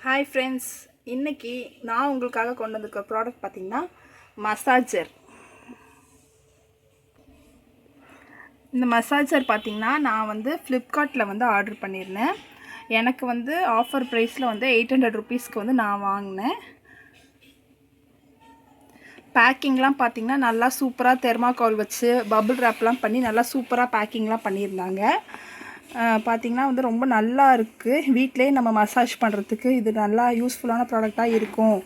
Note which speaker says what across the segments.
Speaker 1: Hi friends, இன்றைக்கி நான் உங்களுக்காக கொண்டு வந்திருக்க ப்ராடக்ட் பார்த்திங்கன்னா மசாஜர். இந்த மசாஜர் பார்த்திங்கன்னா நான் வந்து ஃப்ளிப்கார்ட்டில் வந்து ஆர்டர் பண்ணியிருந்தேன். எனக்கு வந்து ஆஃபர் ப்ரைஸில் வந்து 800 ருபீஸ்க்கு வந்து நான் வாங்கினேன். பேக்கிங்லாம் பார்த்திங்கன்னா நல்லா சூப்பராக தெர்மாக்கோல் வச்சு பபுள் ரேப்லாம் பண்ணி நல்லா சூப்பராக பேக்கிங்லாம் பண்ணியிருந்தாங்க. பார்த்திங்கன்னா வந்து ரொம்ப நல்லா இருக்குது. வீட்டிலே நம்ம மசாஜ் பண்ணுறதுக்கு இது நல்லா யூஸ்ஃபுல்லான ப்ராடக்டாக இருக்கும்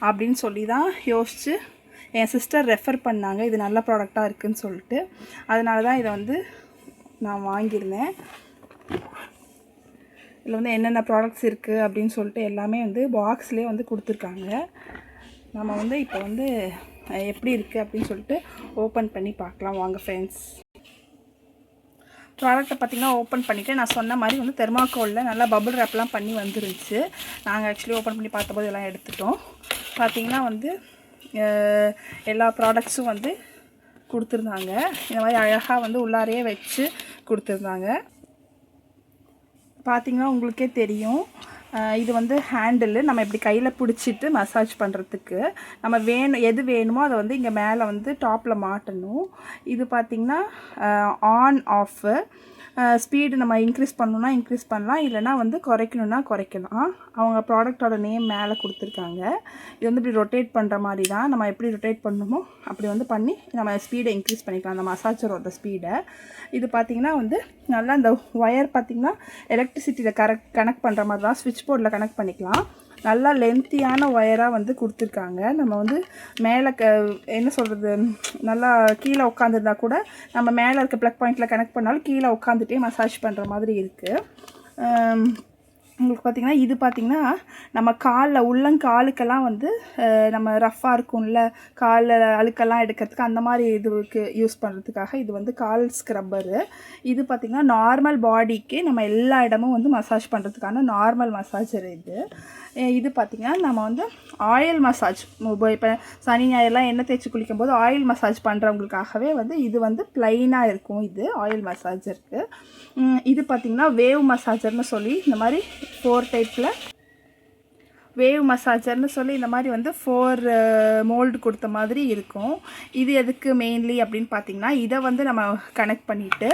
Speaker 1: அப்படின்னு சொல்லி தான் யோசித்து என் சிஸ்டர் ரெஃபர் பண்ணாங்க. இது நல்ல ப்ராடக்டாக இருக்குதுன்னு சொல்லிட்டு அதனால தான் இதை வந்து நான் வாங்கியிருந்தேன். இதில் வந்து என்னென்ன ப்ராடக்ட்ஸ் இருக்குது அப்படின்னு சொல்லிட்டு எல்லாமே வந்து பாக்ஸ்லேயே வந்து கொடுத்துருக்காங்க. நம்ம வந்து இப்போ வந்து எப்படி இருக்குது அப்படின்னு சொல்லிட்டு ஓப்பன் பண்ணி பார்க்கலாம் வாங்க ஃப்ரெண்ட்ஸ். ப்ராடக்ட்டை பார்த்திங்கன்னா ஓப்பன் பண்ணிவிட்டு நான் சொன்ன மாதிரி வந்து தெர்மாக்கோலில் நல்லா பபுள் ரேப்லாம் பண்ணி வந்துருந்துச்சு. நாங்கள் ஆக்சுவலி ஓப்பன் பண்ணி பார்த்தபோது எல்லாம் எடுத்துட்டோம். பார்த்திங்கன்னா வந்து எல்லா ப்ராடக்ட்ஸும் வந்து கொடுத்துருந்தாங்க. இந்த மாதிரி அழகாக வந்து உள்ளாரையே வச்சு கொடுத்துருந்தாங்க. பார்த்திங்கன்னா உங்களுக்கே தெரியும், இது வந்து ஹேண்டில் நம்ம இப்படி கையில் பிடிச்சிட்டு மசாஜ் பண்ணுறதுக்கு நம்ம எது வேணுமோ அதை வந்து இங்கே மேலே வந்து டாப்பில் மாட்டணும். இது பார்த்திங்கன்னா ஆன் ஆஃபு. ஸ்பீடு நம்ம இன்க்ரீஸ் பண்ணணுன்னா இன்க்ரீஸ் பண்ணலாம், இல்லைனா வந்து குறைக்கணுன்னா குறைக்கலாம். அவங்க ப்ராடக்டோட நேம் மேலே கொடுத்துருக்காங்க. இது வந்து இப்படி ரொட்டேட் பண்ணுற மாதிரி தான். நம்ம எப்படி ரொட்டேட் பண்ணணுமோ அப்படி வந்து பண்ணி நம்ம ஸ்பீடை இன்க்ரீஸ் பண்ணிக்கலாம், அந்த மசாஜரோட ஸ்பீடை. இது பார்த்திங்கன்னா வந்து நல்லா இந்த ஒயர் பார்த்திங்கன்னா எலக்ட்ரிசிட்டியில் கனெக்ட் பண்ணுற மாதிரி தான், ஸ்விட்ச் போர்டில் கனெக்ட் பண்ணிக்கலாம். நல்லா லென்த்தியான ஒயராக வந்து கொடுத்துருக்காங்க. நம்ம வந்து மேலே என்ன சொல்கிறது, நல்லா கீழே உட்காந்துருந்தா கூட நம்ம மேலே இருக்க ப்ளக் பாயிண்டில் கனெக்ட் பண்ணாலும் கீழே உட்காந்துட்டே மசாஜ் பண்ணுற மாதிரி இருக்குது. உங்களுக்கு பார்த்திங்கன்னா இது பார்த்திங்கன்னா நம்ம காலில் உள்ளங்காலுக்கெல்லாம் வந்து நம்ம ரஃப்பாக இருக்கும்ல, காலில் அழுக்கெல்லாம் எடுக்கிறதுக்கு அந்த மாதிரி இதுக்கு யூஸ் பண்ணுறதுக்காக இது வந்து கால் ஸ்க்ரப்பரு. இது பார்த்திங்கன்னா நார்மல் பாடிக்கு நம்ம எல்லா இடமும் வந்து மசாஜ் பண்ணுறதுக்கான நார்மல் மசாஜர் இது. இது பார்த்திங்கன்னா நம்ம வந்து ஆயில் மசாஜ், இப்போ சனி ஞாயிறுலாம் எண்ணெய் தேய்ச்சி குளிக்கும்போது ஆயில் மசாஜ் பண்ணுறவங்களுக்காகவே வந்து இது வந்து ப்ளைனாக இருக்கும். இது ஆயில் மசாஜருக்கு. இது பார்த்திங்கன்னா வேவ் மசாஜர்னு சொல்லி இந்த மாதிரி 4 டைப்பில் வேவ் மசாஜர்னு சொல்லி இந்த மாதிரி வந்து 4 மோல்டு கொடுத்த மாதிரி இருக்கும். இது எதுக்கு மெயின்லி அப்படின்னு பார்த்திங்கன்னா இதை வந்து நம்ம கனெக்ட் பண்ணிவிட்டு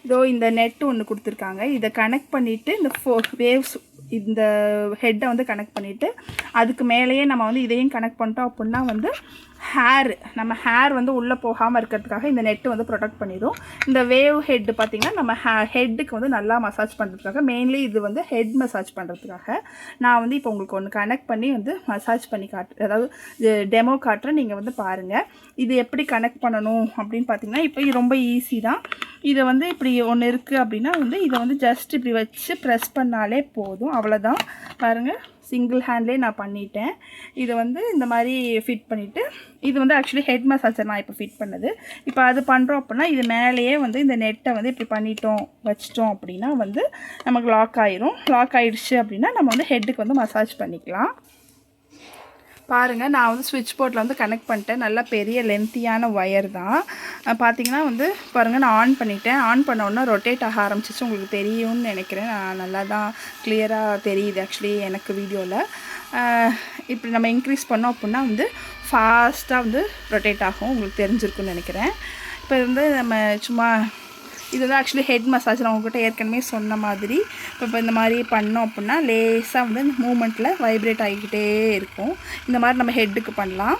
Speaker 1: இதோ இந்த நெட்டு ஒன்று கொடுத்துருக்காங்க. இதை கனெக்ட் பண்ணிவிட்டு இந்த 4 வேவ்ஸ் இந்த ஹெட்டை வந்து கனெக்ட் பண்ணிவிட்டு அதுக்கு மேலேயே நம்ம வந்து இதையும் கனெக்ட் பண்ணிட்டோம் அப்படின்னா வந்து நம்ம ஹேர் வந்து உள்ளே போகாமல் இருக்கிறதுக்காக இந்த நெட்டு வந்து ப்ரொடெக்ட் பண்ணிடும். இந்த வேவ் ஹெட்டு பார்த்திங்கன்னா நம்ம ஹெட்டுக்கு வந்து நல்லா மசாஜ் பண்ணுறதுக்காக, மெயின்லி இது வந்து ஹெட் மசாஜ் பண்ணுறதுக்காக நான் வந்து இப்போ உங்களுக்கு ஒன்று கனெக்ட் பண்ணி வந்து மசாஜ் பண்ணி அதாவது டெமோ காட்டுறேன், நீங்கள் வந்து பாருங்கள். இது எப்படி கனெக்ட் பண்ணணும் அப்படின்னு பார்த்திங்கன்னா இப்போ இது ரொம்ப ஈஸி தான். இதை வந்து இப்படி ஒன்று இருக்குது அப்படின்னா வந்து இதை வந்து ஜஸ்ட் இப்படி வச்சு ப்ரெஸ் பண்ணாலே போதும், அவ்வளோதான். பாருங்கள், சிங்கிள் ஹேண்ட்லேயே நான் பண்ணிட்டேன். இதை வந்து இந்த மாதிரி ஃபிட் பண்ணிவிட்டு இது வந்து ஆக்சுவலி ஹெட் மசாஜர் நான் இப்போ ஃபிட் பண்ணது. இப்போ அது பண்ணுறோம் அப்படின்னா இது மேலேயே வந்து இந்த நெட்டை வந்து இப்படி வச்சிட்டோம் அப்படின்னா வந்து நமக்கு லாக் ஆயிரும். லாக் ஆகிடுச்சு அப்படின்னா நம்ம வந்து ஹெட்டுக்கு வந்து மசாஜ் பண்ணிக்கலாம். பாருங்கள், நான் வந்து ஸ்விட்ச் போர்டில் வந்து கனெக்ட் பண்ணிட்டேன். நல்லா பெரிய லென்த்தியான ஒயர் தான். பார்த்திங்கன்னா வந்து பாருங்கள், நான் ஆன் பண்ணிட்டேன். ஆன் பண்ண உடனே ரொட்டேட் ஆக ஆரம்பிச்சிச்சு. உங்களுக்கு தெரியும்னு நினைக்கிறேன். நான் நல்லா தான் கிளியராக தெரியுது ஆக்சுவலி எனக்கு வீடியோவில். இப்படி நம்ம இன்க்ரீஸ் பண்ணோம் அப்படின்னா வந்து ஃபாஸ்ட்டாக வந்து ரொட்டேட் ஆகும், உங்களுக்கு தெரிஞ்சிருக்குன்னு நினைக்கிறேன். இப்போ வந்து நம்ம சும்மா இது தான் ஆக்சுவலி ஹெட் மசாஜ். நான் உங்கள்கிட்ட ஏற்கனவே சொன்ன மாதிரி இப்போ இந்த மாதிரி பண்ணோம் அப்படின்னா லேசாக வந்து மூமெண்ட்டில் வைப்ரேட் ஆகிக்கிட்டே இருக்கும். இந்த மாதிரி நம்ம ஹெட்டுக்கு பண்ணலாம்.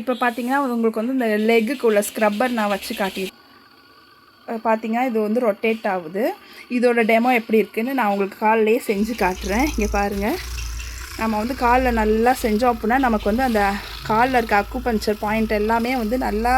Speaker 1: இப்போ பார்த்திங்கன்னா உங்களுக்கு வந்து இந்த லெக்குக்கு உள்ள ஸ்க்ரப்பர் நான் வச்சு காட்டியிருக்கேன். பார்த்திங்கன்னா இது வந்து ரொட்டேட் ஆகுது. இதோட டெமோ எப்படி இருக்குதுன்னு நான் உங்களுக்கு காலிலே செஞ்சு காட்டுறேன். இங்கே பாருங்கள், நம்ம வந்து காலில் நல்லா செஞ்சோம் அப்படின்னா நமக்கு வந்து அந்த காலில் இருக்க அக்குபஞ்சர் பாயிண்ட் எல்லாமே வந்து நல்லா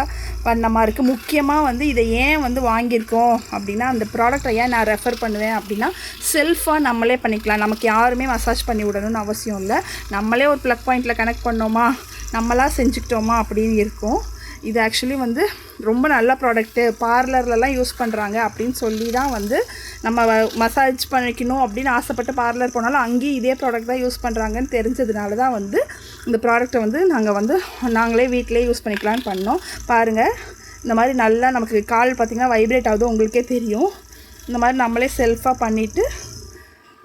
Speaker 1: பண்ணமாக இருக்குது. முக்கியமாக வந்து இதை ஏன் வந்து வாங்கியிருக்கோம் அப்படின்னா, அந்த ப்ராடக்டை ஏன் நான் ரெஃபர் பண்ணுவேன் அப்படின்னா, செல்ஃபாக நம்மளே பண்ணிக்கலாம். நமக்கு யாருமே மசாஜ் பண்ணி விடணும்னு அவசியம் இல்லை. நம்மளே ஒரு ப்ளக் பாயிண்டில் கனெக்ட் பண்ணோமா, நம்மளாக செஞ்சுக்கிட்டோமா அப்படின்னு இருக்கும். இது ஆக்சுவலி வந்து ரொம்ப நல்ல ப்ராடக்ட்டு, பார்லர்லலாம் யூஸ் பண்ணுறாங்க அப்படின்னு சொல்லி தான் வந்து நம்ம மசாஜ் பண்ணிக்கணும் அப்படின்னு ஆசைப்பட்டு பார்லர் போனாலும் அங்கேயும் இதே ப்ராடக்ட் தான் யூஸ் பண்ணுறாங்கன்னு தெரிஞ்சதுனால தான் வந்து இந்த ப்ராடக்ட்டை வந்து நாங்களே வீட்டிலே யூஸ் பண்ணிக்கலான்னு பண்ணோம். பாருங்கள், இந்த மாதிரி நல்லா நமக்கு கால் பார்த்திங்கன்னா வைப்ரேட் ஆகுது, உங்களுக்கே தெரியும். இந்த மாதிரி நம்மளே செல்ஃபாக பண்ணிவிட்டு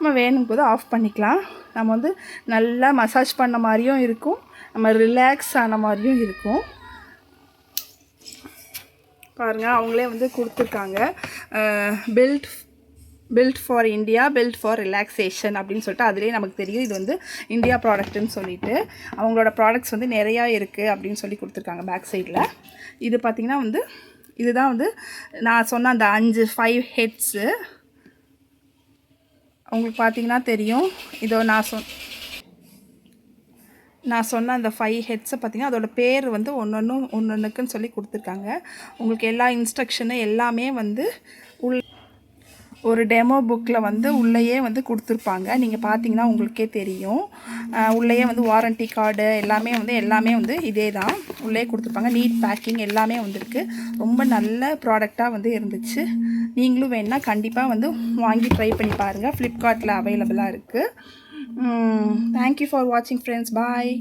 Speaker 1: நம்ம வேணும் போது ஆஃப் பண்ணிக்கலாம். நம்ம வந்து நல்லா மசாஜ் பண்ண மாதிரியும் இருக்கும், நம்ம ரிலாக்ஸ் ஆன மாதிரியும் இருக்கும். பாருங்கள், அவங்களே வந்து கொடுத்துருக்காங்க, build for India, build for relaxation அப்படின்னு சொல்லிட்டு. அதுலேயே நமக்கு தெரியும் இது வந்து இந்தியா ப்ராடக்ட்டுன்னு சொல்லிட்டு. அவங்களோட ப்ராடக்ட்ஸ் வந்து நிறையா இருக்குது அப்படின்னு சொல்லி கொடுத்துருக்காங்க பேக் சைடில். இது பார்த்திங்கன்னா வந்து இதுதான் வந்து நான் சொன்ன அந்த 5 ஹெட்ஸு. உங்களுக்கு பார்த்திங்கன்னா தெரியும். இதோ நான் சொன்ன அந்த 5 ஹெட்ஸை பார்த்திங்கன்னா அதோட பேர் வந்து ஒன்றுக்குன்னு சொல்லி கொடுத்துருக்காங்க. உங்களுக்கு எல்லா இன்ஸ்ட்ரக்ஷனு எல்லாமே வந்து ஒரு டெமோ புக்கில் வந்து உள்ளேயே வந்து கொடுத்துருப்பாங்க. நீங்கள் பார்த்தீங்கன்னா உங்களுக்கே தெரியும். உள்ளேயே வந்து வாரண்ட்டி கார்டு எல்லாமே வந்து இதே தான் உள்ளே கொடுத்துருப்பாங்க. நீட் பேக்கிங் எல்லாமே வந்துருக்கு. ரொம்ப நல்ல ப்ராடக்டாக வந்து இருந்துச்சு. நீங்களும் வேணால் கண்டிப்பாக வந்து வாங்கி ட்ரை பண்ணி பாருங்கள். ஃப்ளிப்கார்ட்டில் அவைலபிளாக இருக்குது. தேங்க்யூ ஃபார் வாட்சிங் ஃப்ரெண்ட்ஸ். பாய்.